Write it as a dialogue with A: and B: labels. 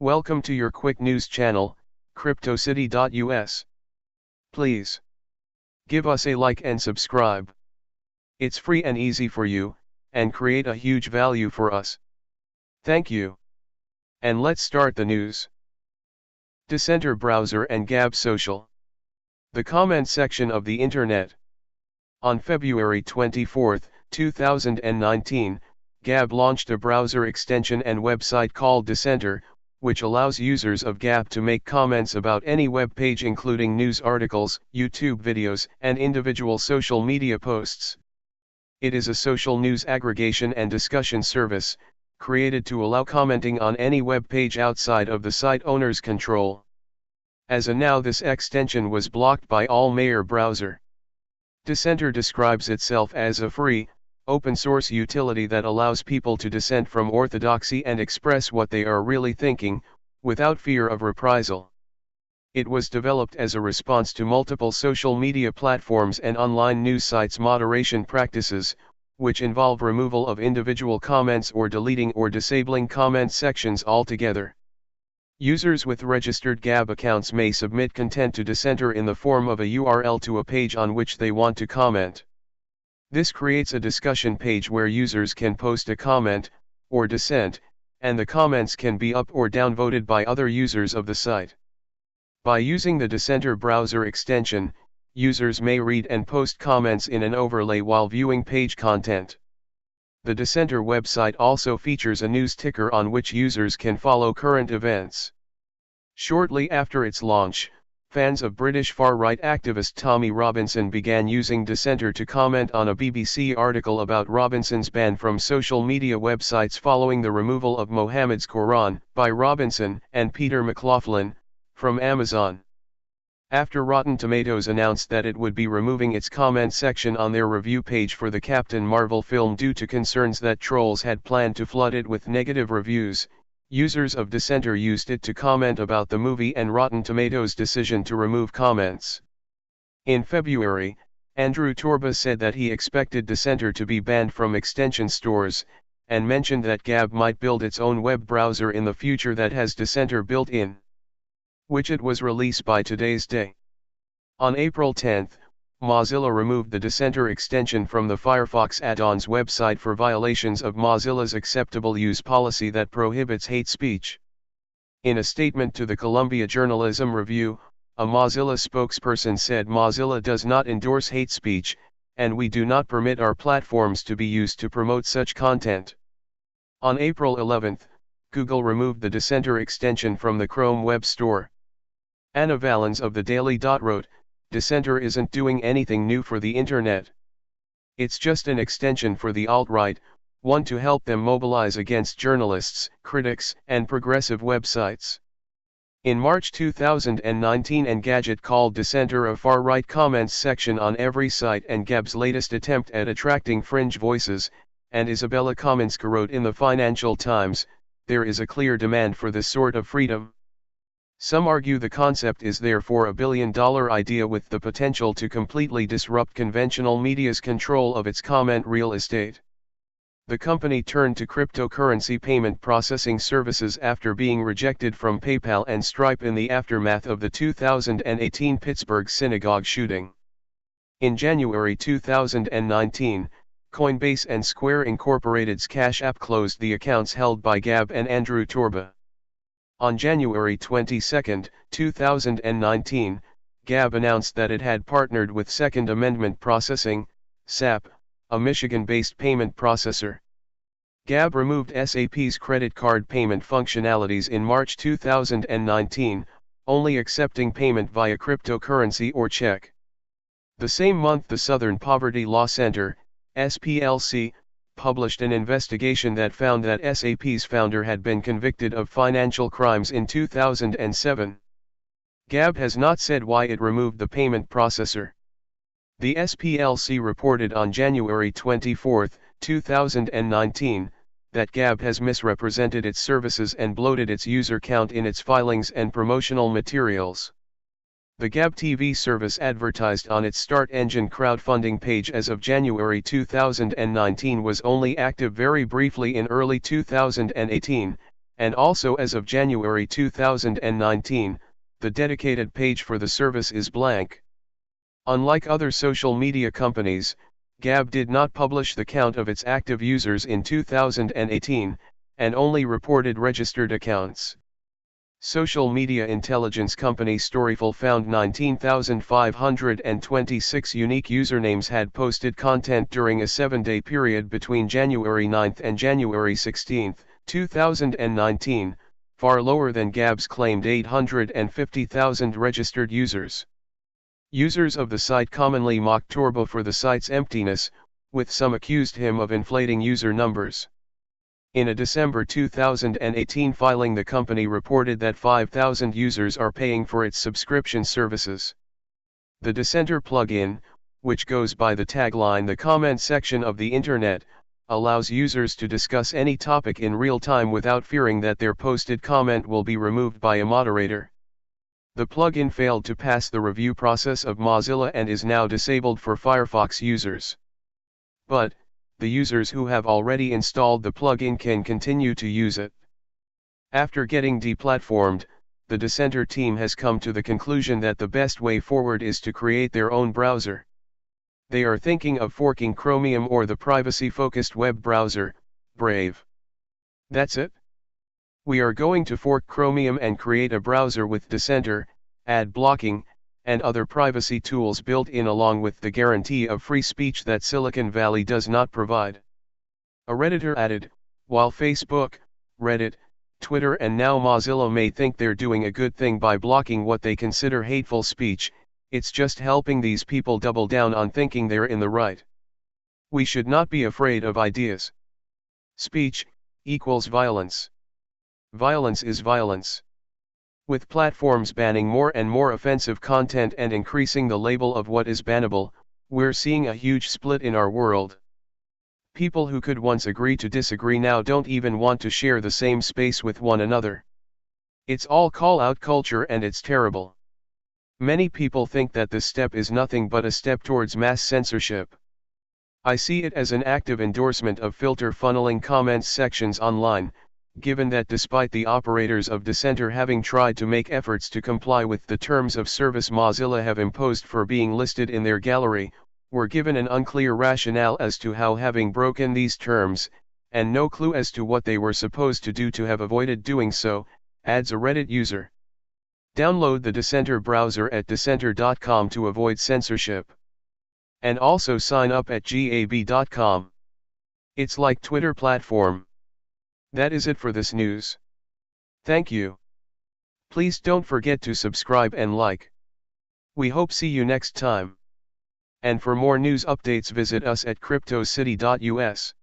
A: Welcome to your quick news channel, CryptosCity.us. Please give us a like and subscribe. It's free and easy for you, and create a huge value for us. Thank you. And let's start the news. Dissenter browser and Gab social. The comment section of the internet. On February 24, 2019, Gab launched a browser extension and website called Dissenter, which allows users of Gab to make comments about any web page including news articles, YouTube videos, and individual social media posts. It is a social news aggregation and discussion service, created to allow commenting on any web page outside of the site owner's control. As of now, this extension was blocked by all major browser. Dissenter describes itself as a free, open-source utility that allows people to dissent from orthodoxy and express what they are really thinking, without fear of reprisal. It was developed as a response to multiple social media platforms and online news sites' moderation practices, which involve removal of individual comments or deleting or disabling comment sections altogether. Users with registered Gab accounts may submit content to Dissenter in the form of a URL to a page on which they want to comment. This creates a discussion page where users can post a comment, or dissent, and the comments can be up or down voted by other users of the site. By using the Dissenter browser extension, users may read and post comments in an overlay while viewing page content. The Dissenter website also features a news ticker on which users can follow current events. Shortly after its launch, fans of British far-right activist Tommy Robinson began using Dissenter to comment on a BBC article about Robinson's ban from social media websites following the removal of Mohammed's Quran by Robinson and Peter McLaughlin from Amazon. After Rotten Tomatoes announced that it would be removing its comment section on their review page for the Captain Marvel film due to concerns that trolls had planned to flood it with negative reviews, users of Dissenter used it to comment about the movie and Rotten Tomatoes' decision to remove comments. In February, Andrew Torba said that he expected Dissenter to be banned from extension stores, and mentioned that Gab might build its own web browser in the future that has Dissenter built in, which it was released by today's day. On April 10, Mozilla removed the Dissenter extension from the Firefox add-ons website for violations of Mozilla's acceptable use policy that prohibits hate speech. In a statement to the Columbia Journalism Review, a Mozilla spokesperson said Mozilla does not endorse hate speech, and we do not permit our platforms to be used to promote such content. On April 11, Google removed the Dissenter extension from the Chrome Web Store. Anna Valens of The Daily Dot wrote, "Dissenter isn't doing anything new for the internet. It's just an extension for the alt-right, one to help them mobilize against journalists, critics, and progressive websites." In March 2019, Engadget called Dissenter a far-right comments section on every site and Gab's latest attempt at attracting fringe voices, and Isabella Kaminska wrote in the Financial Times, "There is a clear demand for this sort of freedom. Some argue the concept is therefore a billion-dollar idea with the potential to completely disrupt conventional media's control of its comment real estate." The company turned to cryptocurrency payment processing services after being rejected from PayPal and Stripe in the aftermath of the 2018 Pittsburgh synagogue shooting. In January 2019, Coinbase and Square Incorporated's Cash App closed the accounts held by Gab and Andrew Torba. On January 22, 2019, Gab announced that it had partnered with Second Amendment Processing, SAP, a Michigan-based payment processor. Gab removed SAP's credit card payment functionalities in March 2019, only accepting payment via cryptocurrency or check. The same month, the Southern Poverty Law Center, SPLC, published an investigation that found that SAP's founder had been convicted of financial crimes in 2007. Gab has not said why it removed the payment processor. The SPLC reported on January 24, 2019, that Gab has misrepresented its services and bloated its user count in its filings and promotional materials. The Gab TV service advertised on its Start Engine crowdfunding page as of January 2019 was only active very briefly in early 2018, and also as of January 2019, the dedicated page for the service is blank. Unlike other social media companies, Gab did not publish the count of its active users in 2018, and only reported registered accounts. Social media intelligence company Storyful found 19,526 unique usernames had posted content during a 7-day period between January 9 and January 16, 2019, far lower than Gab's claimed 850,000 registered users. Users of the site commonly mocked Turbo for the site's emptiness, with some accused him of inflating user numbers. In a December 2018 filing, the company reported that 5,000 users are paying for its subscription services. The Dissenter plugin, which goes by the tagline "the comment section of the internet," allows users to discuss any topic in real time without fearing that their posted comment will be removed by a moderator. The plugin failed to pass the review process of Mozilla and is now disabled for Firefox users. But, the users who have already installed the plugin can continue to use it. After getting deplatformed, the Dissenter team has come to the conclusion that the best way forward is to create their own browser. They are thinking of forking Chromium or the privacy-focused web browser, Brave. That's it? We are going to fork Chromium and create a browser with Dissenter, ad blocking, and other privacy tools built in, along with the guarantee of free speech that Silicon Valley does not provide. A Redditor added, while Facebook, Reddit, Twitter and now Mozilla may think they're doing a good thing by blocking what they consider hateful speech, it's just helping these people double down on thinking they're in the right. We should not be afraid of ideas. Speech equals violence. Violence is violence. With platforms banning more and more offensive content and increasing the label of what is bannable, we're seeing a huge split in our world. People who could once agree to disagree now don't even want to share the same space with one another. It's all call-out culture and it's terrible. Many people think that this step is nothing but a step towards mass censorship. I see it as an active endorsement of filter funneling comments sections online, given that despite the operators of Dissenter having tried to make efforts to comply with the terms of service Mozilla have imposed for being listed in their gallery, were given an unclear rationale as to how having broken these terms, and no clue as to what they were supposed to do to have avoided doing so, adds a Reddit user. Download the Dissenter browser at dissenter.com to avoid censorship. And also sign up at gab.com. It's like Twitter platform. That is it for this news. Thank you. Please don't forget to subscribe and like. We hope see you next time. And for more news updates visit us at CryptosCity.us.